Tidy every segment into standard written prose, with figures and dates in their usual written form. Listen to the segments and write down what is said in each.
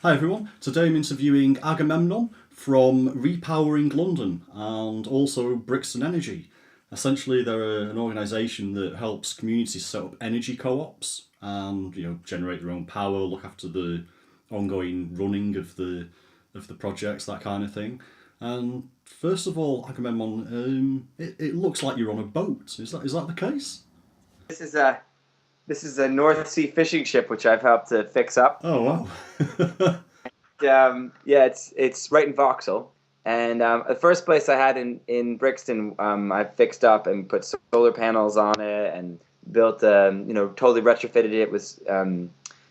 Hi everyone, today I'm interviewing Agamemnon from Repowering London and also Brixton Energy. Essentially, they're an organisation that helps communities set up energy co-ops and generate their own power, look after the ongoing running of the projects, that kind of thing. And first of all, Agamemnon, it looks like you're on a boat. Is that the case? This is a this is a North Sea fishing ship which I've helped to fix up. Oh wow. Yeah, it's right in Vauxhall, and the first place I had in Brixton, I fixed up and put solar panels on it and built, totally retrofitted it with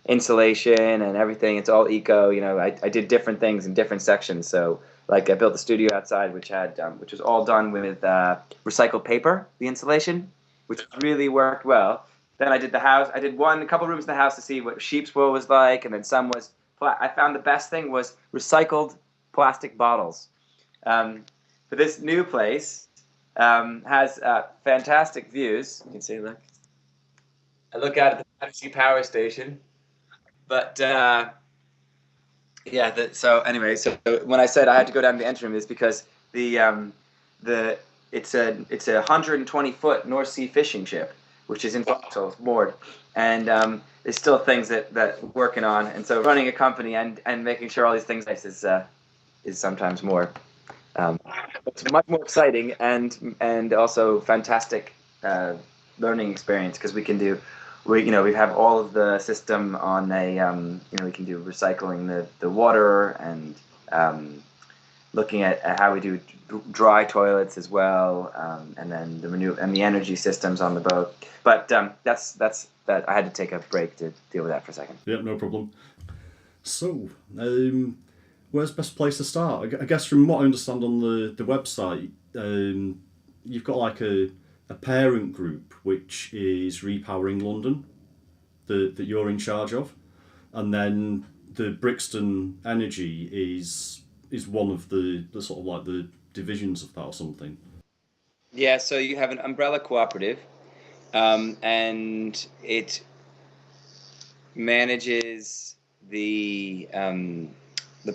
insulation and everything. It's all eco. I did different things in different sections. So, like, I built the studio outside, which was all done with recycled paper, the insulation, which really worked well. Then I did the house. I did a couple rooms in the house to see what sheep's wool was like, and then some was. I found the best thing was recycled plastic bottles. But this new place has fantastic views. You can see, look. I look out at the Battersea Power Station. But yeah, so anyway, so when I said I had to go down to the entry room, is because the it's a 120-foot North Sea fishing ship, which is in Vauxhall moored, and there's still things that we're working on, and so running a company and making sure all these things is sometimes more. Um, it's much more exciting and also fantastic learning experience because we have all of the system on we can do recycling the water and looking at how we do dry toilets as well, and then the energy systems on the boat. But that's that. I had to take a break to deal with that for a second. Yep, no problem. So, where's the best place to start? I guess from what I understand on the website, you've got like a parent group which is Repowering London that you're in charge of, and then the Brixton Energy is one of the sort of like the divisions of that or something. Yeah, so you have an umbrella cooperative, and it manages the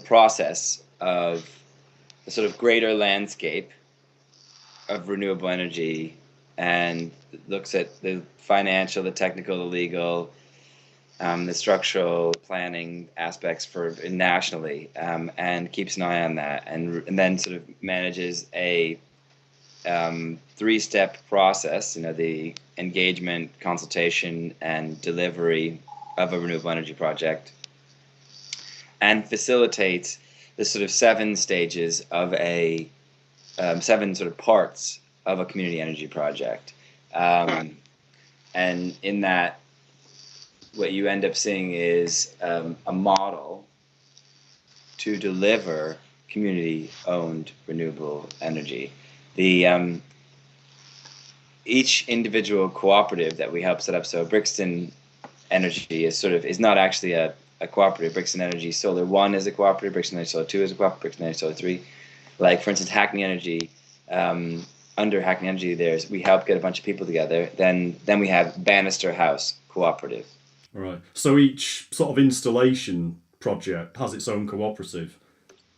process of the sort of greater landscape of renewable energy and looks at the financial, the technical, the legal, the structural planning aspects for nationally, and keeps an eye on that, and then sort of manages a three-step process. The engagement, consultation, and delivery of a renewable energy project, and facilitates the sort of seven stages of a seven sort of parts of a community energy project. And in that, what you end up seeing is a model to deliver community-owned renewable energy. The each individual cooperative that we help set up. So Brixton Energy is not actually a cooperative. Brixton Energy Solar 1 is a cooperative. Brixton Energy Solar 2 is a cooperative. Brixton Energy Solar 3. Like, for instance, Hackney Energy. Under Hackney Energy, we help get a bunch of people together. Then we have Bannister House Cooperative. Right. So each sort of installation project has its own cooperative.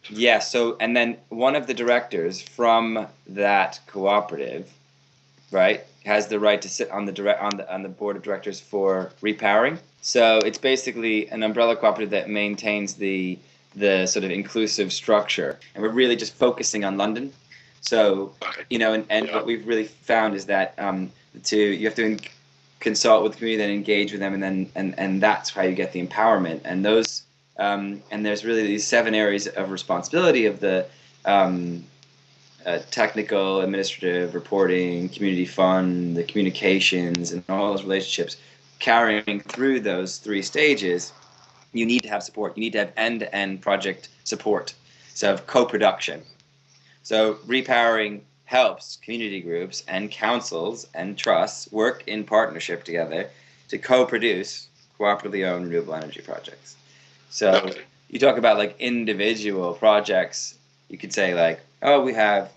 Yeah. So, and then one of the directors from that cooperative, right, has the right to sit on the board of directors for Repowering. So it's basically an umbrella cooperative that maintains the sort of inclusive structure, and we're really just focusing on London. So and what we've really found is that you have to consult with the community, then engage with them, and then and that's how you get the empowerment. And those and there's really these seven areas of responsibility of the technical, administrative, reporting, community fund, the communications, and all those relationships. Carrying through those three stages, you need to have support. You need to have end-to-end project support. So co-production. So repowering helps community groups and councils and trusts work in partnership together to co-produce cooperatively owned renewable energy projects. So you talk about like individual projects. You could say like, oh, we have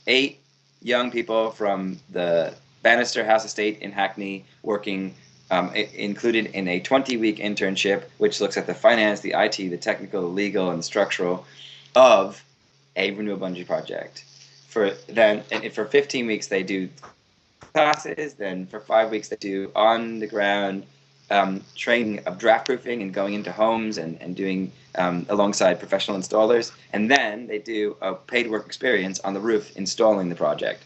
8 young people from the Bannister House Estate in Hackney working included in a 20-week internship, which looks at the finance, the IT, the technical, the legal, and the structural of a renewable energy project. For 15 weeks they do classes. Then for 5 weeks they do on the ground training of draft proofing and going into homes and doing alongside professional installers. And then they do a paid work experience on the roof installing the project.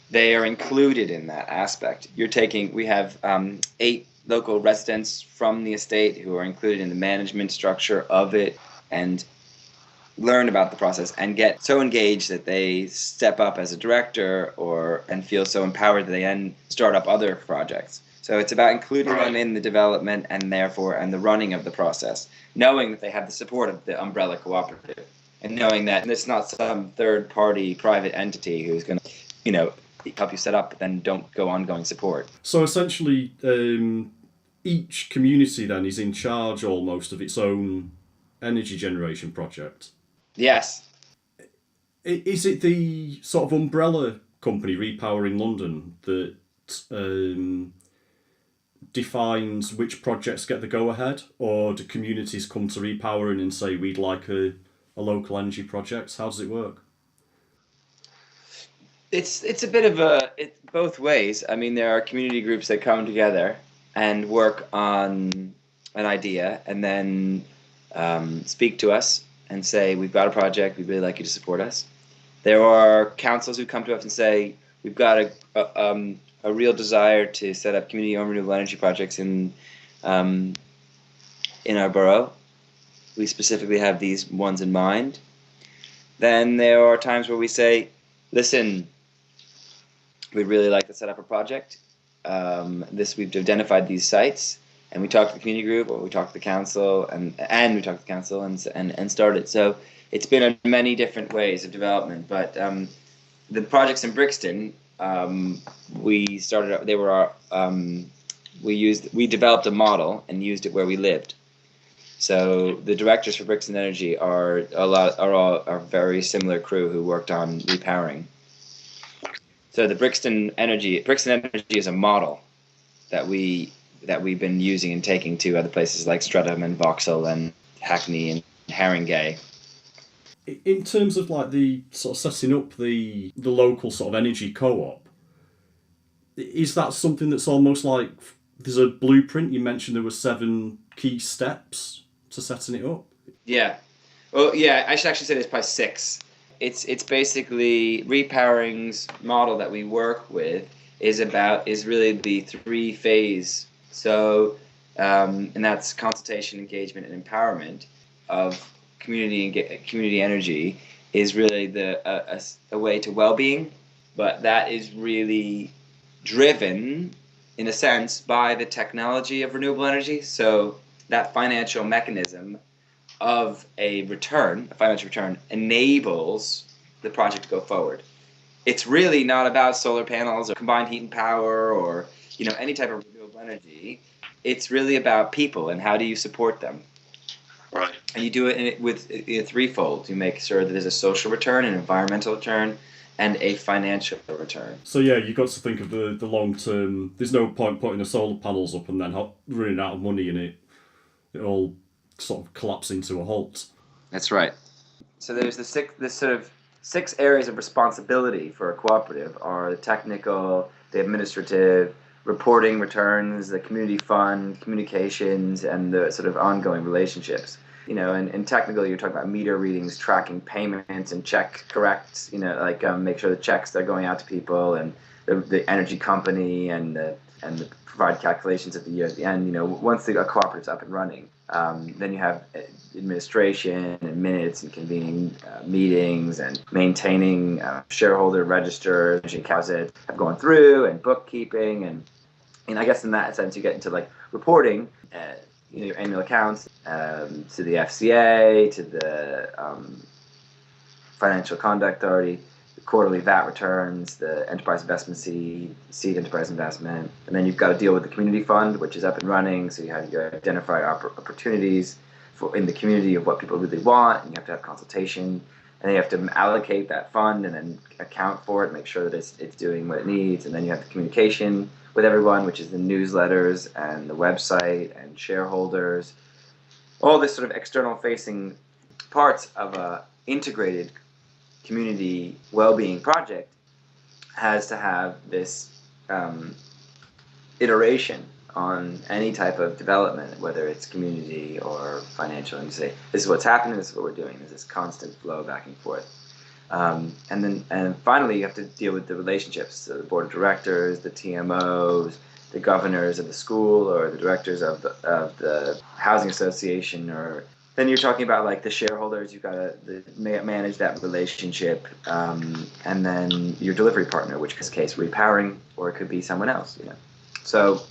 They are included in that aspect. We have 8 local residents from the estate who are included in the management structure of it and learn about the process and get so engaged that they step up as a director and feel so empowered that they then start up other projects. So it's about including them in the development and the running of the process, knowing that they have the support of the umbrella cooperative, and knowing that it's not some third-party private entity who's going to, help you set up, but then don't go ongoing support. So essentially, each community then is in charge almost of its own energy generation project. Yes. Is it the sort of umbrella company, Repowering London, that defines which projects get the go-ahead? Or do communities come to Repowering and say, we'd like a local energy project? How does it work? It's a bit of both ways. I mean, there are community groups that come together and work on an idea and then speak to us and say, we've got a project, we'd really like you to support us. There are councils who come to us and say, we've got a real desire to set up community-owned renewable energy projects in our borough. We specifically have these ones in mind. Then there are times where we say, listen, we'd really like to set up a project. We've identified these sites, and we talk to the community group, or we talk to the council, and start it. So it's been in many different ways of development. But the projects in Brixton, we developed a model and used it where we lived. So the directors for Brixton Energy are a very similar crew who worked on repowering. So the Brixton Energy is a model that we've been using and taking to other places like Streatham and Vauxhall and Hackney and Haringey. In terms of like the sort of setting up the local sort of energy co-op, is that something that's almost like there's a blueprint? You mentioned there were 7 key steps to setting it up. Yeah. Well, yeah, I should actually say there's probably 6. It's basically Repowering's model that we work with is really the 3-phase. So, and that's consultation, engagement, and empowerment of community energy is really a way to well-being, but that is really driven, in a sense, by the technology of renewable energy. So that financial mechanism of a financial return, enables the project to go forward. It's really not about solar panels or combined heat and power or any type of renewable energy. It's really about people and how do you support them. Right. And you do it with threefold. You make sure that there's a social return, an environmental return, and a financial return. So yeah, you've got to think of the long term. There's no point putting the solar panels up and then running out of money in it. It all sort of collapse into a halt. That's right. So there's the 6 areas of responsibility for a cooperative are the technical, the administrative, reporting returns, the community fund, communications, and the sort of ongoing relationships. And technically you're talking about meter readings, tracking payments, and check correct, make sure the checks that are going out to people, and the energy company, and provide calculations at the end. Once the cooperative's up and running, then you have administration and minutes and convening meetings and maintaining shareholder registers, have gone through, and bookkeeping, and I guess in that sense you get into like reporting, your annual accounts to the FCA, to the Financial Conduct Authority, the quarterly VAT returns, the enterprise investment seed enterprise investment, and then you've got to deal with the community fund, which is up and running. So you have to identify opportunities in the community of what people really want, and you have to have consultation, and then you have to allocate that fund and then account for it, make sure that it's doing what it needs, and then you have the communication with everyone, which is the newsletters and the website and shareholders, all this sort of external facing parts of a integrated community well-being project has to have this iteration on any type of development, whether it's community or financial, and you say, this is what's happening, this is what we're doing. There's this constant flow back and forth. And finally, you have to deal with the relationships, so the board of directors, the TMOs, the governors of the school, or the directors of the housing association, or then you're talking about like the shareholders. You've got to manage that relationship, and then your delivery partner, which in this case Repowering, or it could be someone else, you know. So,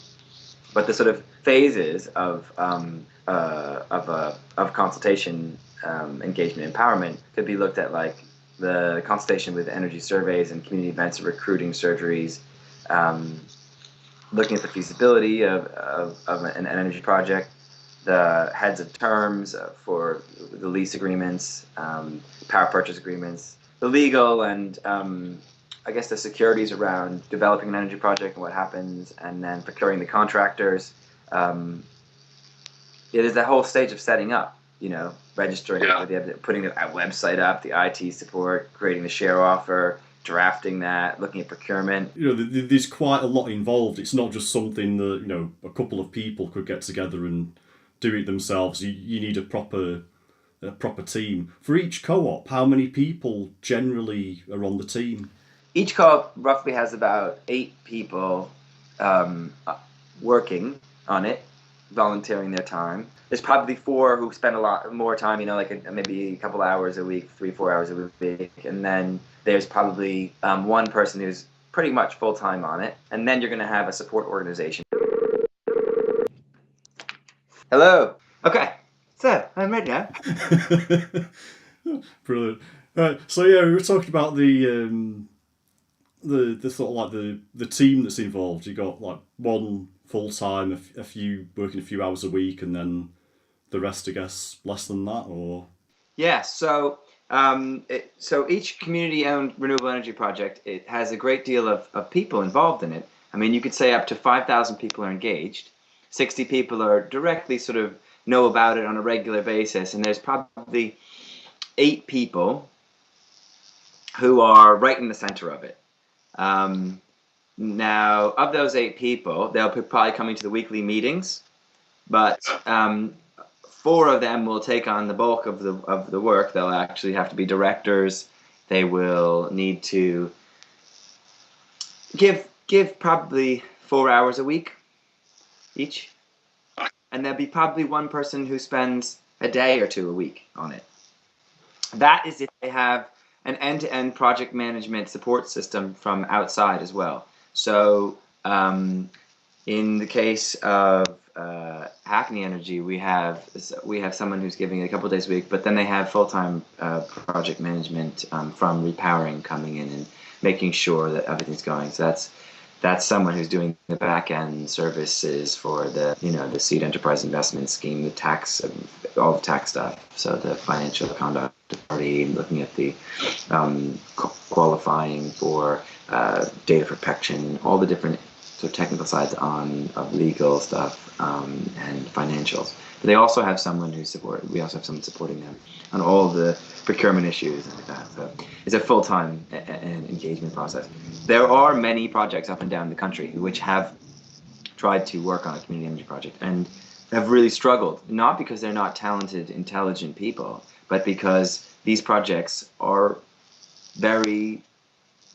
but the sort of phases of consultation, engagement, empowerment could be looked at like the consultation with energy surveys and community events, recruiting surgeries, looking at the feasibility of an energy project, the heads of terms for the lease agreements, power purchase agreements, the legal and I guess the securities around developing an energy project and what happens, and then procuring the contractors. It is the whole stage of setting up, you know, registering, putting the website up, the IT support, creating the share offer, drafting that, looking at procurement. You know, there's quite a lot involved. It's not just something that, you know, a couple of people could get together and do it themselves. You need a proper team. For each co-op, how many people generally are on the team? Each co-op roughly has about 8 people working on it, volunteering their time. There's probably 4 who spend a lot more time, you know, like maybe a couple hours a week, 3-4 hours a week, and then there's probably 1 person who's pretty much full-time on it, and then you're going to have a support organization. Hello. Okay. So I'm ready now. Brilliant. Right. So yeah, we were talking about the sort of like the team that's involved. You got like 1 full time, a few working a few hours a week, and then the rest, I guess, less than that, or yeah. So so each community-owned renewable energy project, it has a great deal of people involved in it. I mean, you could say up to 5,000 people are engaged. 60 people are directly sort of know about it on a regular basis, and there's probably 8 people who are right in the center of it. Now, of those 8 people, they'll be probably coming to the weekly meetings, but 4 of them will take on the bulk of the work. They'll actually have to be directors. They will need to give probably 4 hours a week each, and there'll be probably 1 person who spends a day or 2 a week on it. That is if they have an end-to-end project management support system from outside as well. So in the case of Hackney Energy, we have someone who's giving a couple of days a week, but then they have full-time project management from Repowering coming in and making sure that everything's going. So that's someone who's doing the back-end services for the the seed enterprise investment scheme, the tax, all the tax stuff. So the financial conduct authority, looking at the qualifying for data protection, all the different sort of technical sides of legal stuff and financials. But they also have someone we also have someone supporting them on all the procurement issues and like that. So it's a full-time engagement process. There are many projects up and down the country which have tried to work on a community energy project and have really struggled, not because they're not talented, intelligent people, but because these projects are very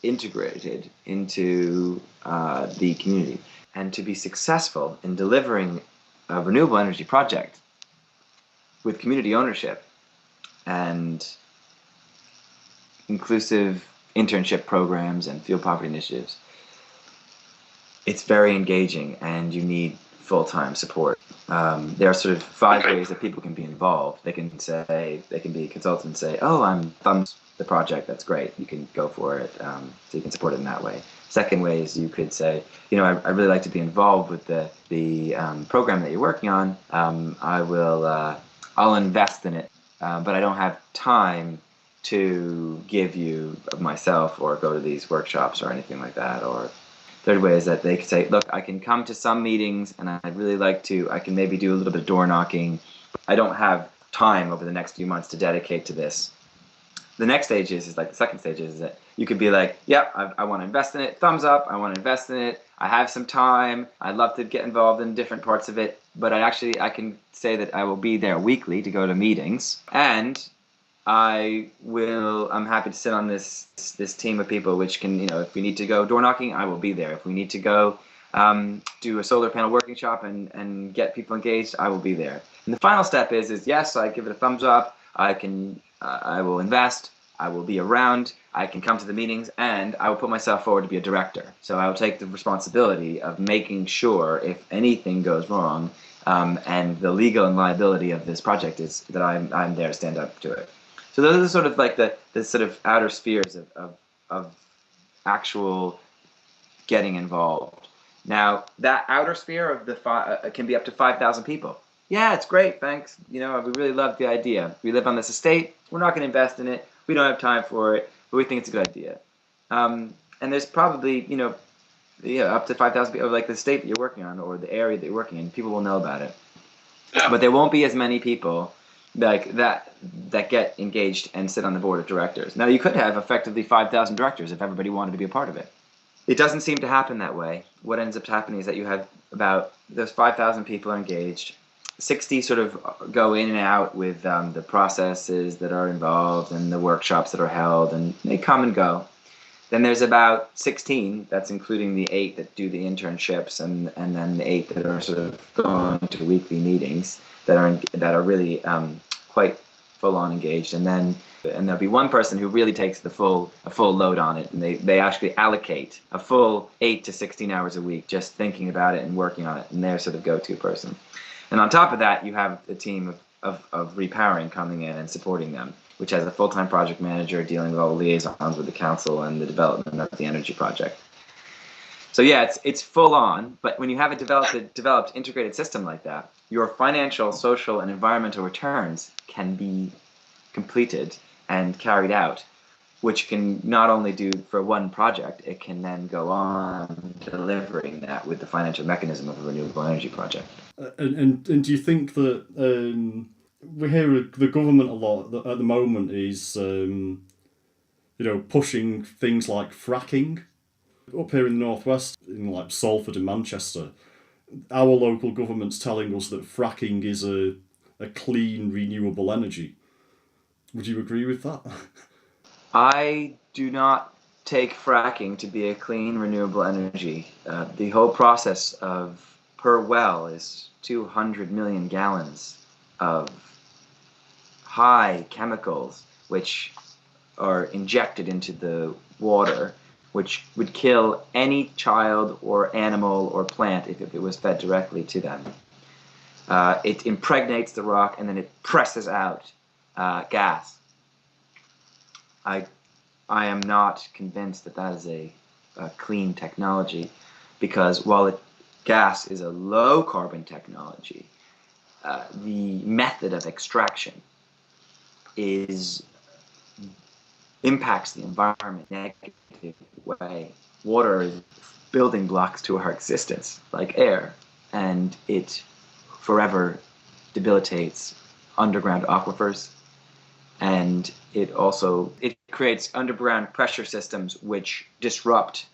integrated into the community. And to be successful in delivering a renewable energy project with community ownership and inclusive internship programs and field poverty initiatives, it's very engaging, and you need full-time support. There are sort of 5 ways that people can be involved. They can be a consultant and say, oh, I'm thumbs the project, that's great, you can go for it, so you can support it in that way. Second way is you could say, I really like to be involved with the program that you're working on. I'll invest in it, but I don't have time to give you myself or go to these workshops or anything like that. Or Third way is that they could say, look, I can come to some meetings and I'd really like to, I can maybe do a little bit of door knocking. I don't have time over the next few months to dedicate to this. The next stage is like the second stage is that you could be like, yeah, I want to invest in it. Thumbs up. I want to invest in it. I have some time. I'd love to get involved in different parts of it. But I can say that I will be there weekly to go to meetings. And I'm happy to sit on this team of people, which can, if we need to go door knocking, I will be there. If we need to go do a solar panel working shop and get people engaged, I will be there. And the final step is yes, I give it a thumbs up. I will invest. I will be around. I can come to the meetings, and I will put myself forward to be a director. So I will take the responsibility of making sure if anything goes wrong, and the legal and liability of this project is that I'm there to stand up to it. So those are sort of like the sort of outer spheres of actual getting involved. Now, that outer sphere of the can be up to 5,000 people. Yeah, it's great, thanks. We really love the idea. We live on this estate. We're not going to invest in it. We don't have time for it, but we think it's a good idea. And there's probably, up to 5,000 people, like the state that you're working on or the area that you're working in, people will know about it. But there won't be as many people like that get engaged and sit on the board of directors. Now, you could have effectively 5,000 directors if everybody wanted to be a part of it. It doesn't seem to happen that way. What ends up happening is that you have about those 5,000 people are engaged. 60 sort of go in and out with the processes that are involved and the workshops that are held, and they come and go. Then there's about 16, that's including the 8 that do the internships, and then the 8 that are sort of going to weekly meetings that are really quite full-on engaged. And there'll be one person who really takes a full load on it, and they actually allocate a full 8 to 16 hours a week just thinking about it and working on it, and they're sort of go-to person. And on top of that, you have the team of Repowering coming in and supporting them, which has a full-time project manager dealing with all the liaisons with the council and the development of the energy project. So yeah, it's full on, but when you have a developed integrated system like that, your financial, social, and environmental returns can be completed and carried out, which can not only do for one project, it can then go on delivering that with the financial mechanism of a renewable energy project. And do you think that we hear the government a lot at the moment is pushing things like fracking up here in the northwest, in like Salford and Manchester? Our local government's telling us that fracking is a clean, renewable energy. Would you agree with that? I do not take fracking to be a clean, renewable energy. The whole process per well is 200 million gallons of high chemicals which are injected into the water, which would kill any child or animal or plant if it was fed directly to them. It impregnates the rock and then it presses out gas. I am not convinced that is a clean technology, because while gas is a low carbon technology, the method of extraction impacts the environment in a negative way. Water is building blocks to our existence, like air, and it forever debilitates underground aquifers, and it creates underground pressure systems which disrupt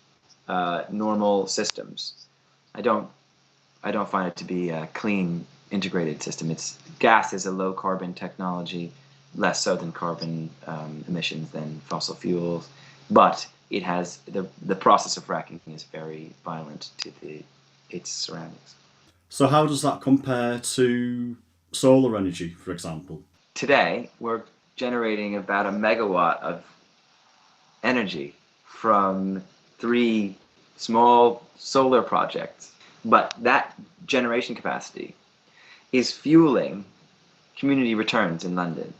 normal systems. I don't find it to be a clean integrated system. Gas is a low carbon technology, less so than carbon emissions than fossil fuels, but it has the process of fracking is very violent to its surroundings. So how does that compare to solar energy, for example? Today, we're generating about a megawatt of energy from 3 small solar projects, but that generation capacity is fueling community returns in London.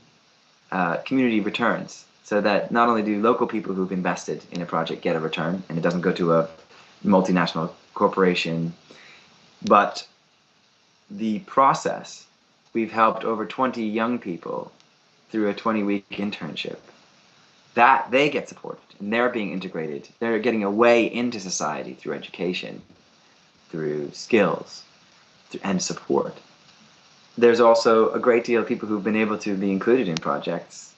Community returns, so that not only do local people who've invested in a project get a return, and it doesn't go to a multinational corporation, but the process, we've helped over 20 young people through a 20-week internship that they get supported and they're being integrated. They're getting a way into society through education, through skills, and support. There's also a great deal of people who've been able to be included in projects.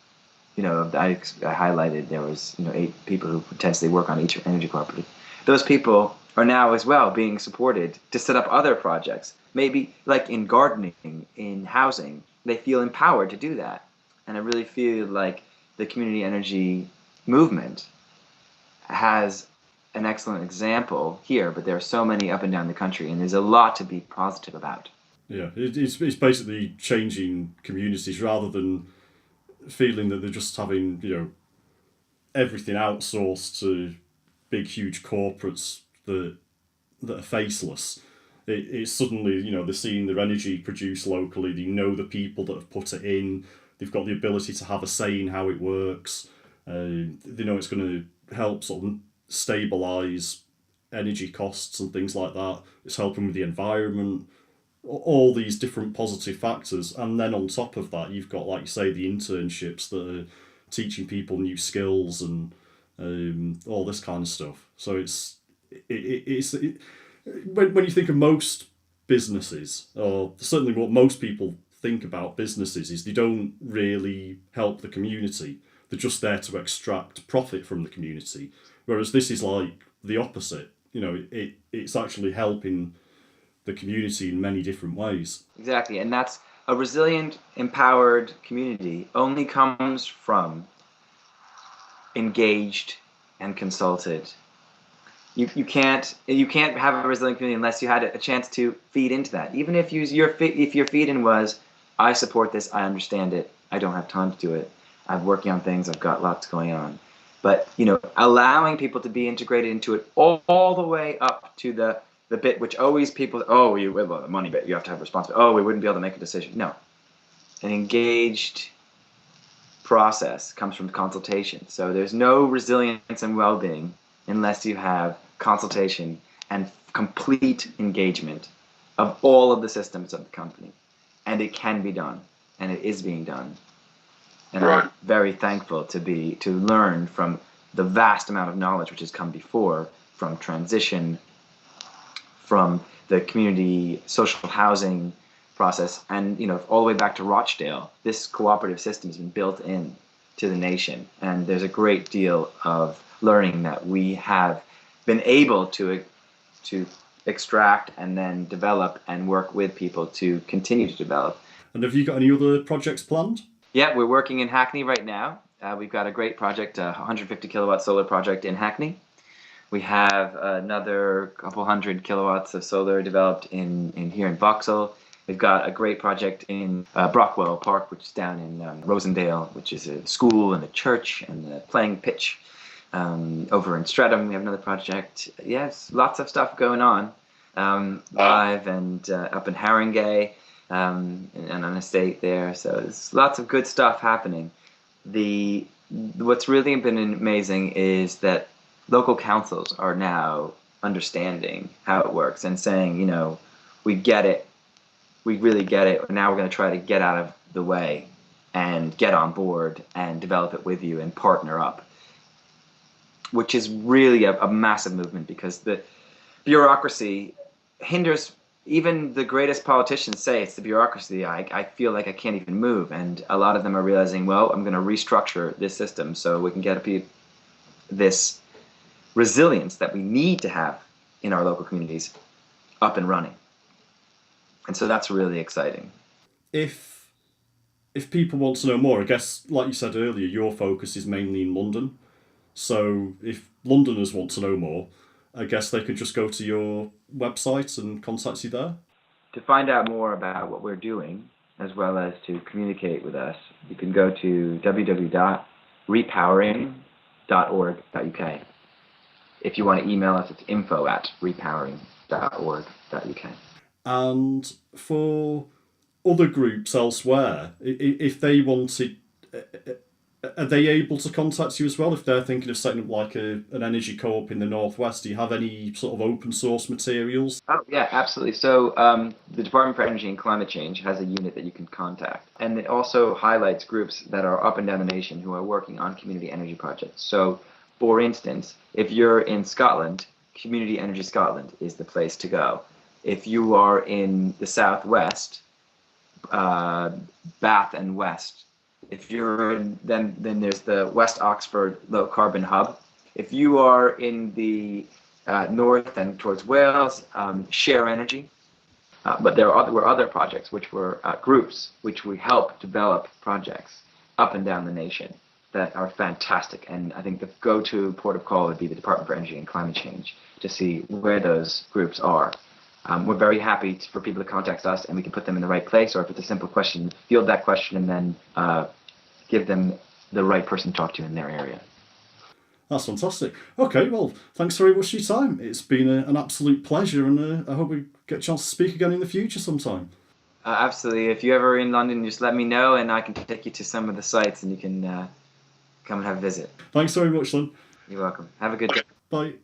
I highlighted there was 8 people who potentially work on each energy cooperative. Those people are now as well being supported to set up other projects, maybe like in gardening, in housing. They feel empowered to do that. And I really feel like the community energy movement has an excellent example here, but there are so many up and down the country, and there's a lot to be positive about. Yeah, it's basically changing communities rather than feeling that they're just having everything outsourced to big huge corporates that are faceless. It's suddenly they're seeing their energy produced locally. They know the people that have put it in. They've got the ability to have a say in how it works. They know it's going to help sort of stabilise energy costs and things like that. It's helping with the environment. All these different positive factors, and then on top of that, you've got, like you say, the internships that are teaching people new skills and all this kind of stuff. So when you think of most businesses, or certainly what most people think about businesses, is they don't really help the community. They're just there to extract profit from the community. Whereas this is like the opposite. It's actually helping the community in many different ways. Exactly, and that's a resilient, empowered community only comes from engaged and consulted. You can't have a resilient community unless you had a chance to feed into that. Even if your feed-in was, I support this, I understand it, I don't have time to do it, I'm working on things, I've got lots going on. But allowing people to be integrated into it all the way up to the bit which always people, the money bit, you have to have responsibility. We wouldn't be able to make a decision. No. An engaged process comes from consultation. So there's no resilience and well-being unless you have consultation and complete engagement of all of the systems of the company. And it can be done. And it is being done. And right. I'm very thankful to learn from the vast amount of knowledge which has come before, from transition, from the community social housing process, and all the way back to Rochdale. This cooperative system has been built in to the nation, and there's a great deal of learning that we have been able to extract and then develop and work with people to continue to develop. And have you got any other projects planned? Yeah, we're working in Hackney right now. We've got a great project, a 150 kilowatt solar project in Hackney. We have another couple hundred kilowatts of solar developed in here in Vauxhall. We've got a great project in Brockwell Park, which is down in Rosendale, which is a school and a church and a playing pitch. Over in Streatham, we have another project. Yes, lots of stuff going on live and up in Haringey and on an estate there. So there's lots of good stuff happening. What's really been amazing is that local councils are now understanding how it works and saying, we get it. We really get it. Now we're going to try to get out of the way and get on board and develop it with you and partner up, which is really a massive movement, because the bureaucracy hinders. Even the greatest politicians say it's the bureaucracy. I feel like I can't even move. And a lot of them are realizing, well, I'm going to restructure this system so we can get this resilience that we need to have in our local communities up and running. And so that's really exciting. If people want to know more, I guess, like you said earlier, your focus is mainly in London. So if Londoners want to know more, I guess they could just go to your website and contact you there. To find out more about what we're doing, as well as to communicate with us, you can go to www.repowering.org.uk. If you want to email us, it's info@repowering.org.uk. And for other groups elsewhere, if they wanted Are they able to contact you as well if they're thinking of setting up like an energy co-op in the northwest? Do you have any sort of open source materials? Oh, yeah, absolutely. So the Department for Energy and Climate Change has a unit that you can contact. And it also highlights groups that are up and down the nation who are working on community energy projects. So, for instance, if you're in Scotland, Community Energy Scotland is the place to go. If you are in the southwest, Bath and West. If you're in, then there's the West Oxford Low Carbon Hub. If you are in the north and towards Wales, Share Energy. But were other projects, which were groups, which we help develop projects up and down the nation that are fantastic. And I think the go-to port of call would be the Department for Energy and Climate Change to see where those groups are. We're very happy for people to contact us, and we can put them in the right place, or if it's a simple question, field that question and then give them the right person to talk to in their area. That's fantastic. Okay, well, thanks very much for your time. It's been an absolute pleasure, and I hope we get a chance to speak again in the future sometime. Absolutely. If you're ever in London, just let me know, and I can take you to some of the sites, and you can come and have a visit. Thanks very much, then. You're welcome. Have a good day. Bye.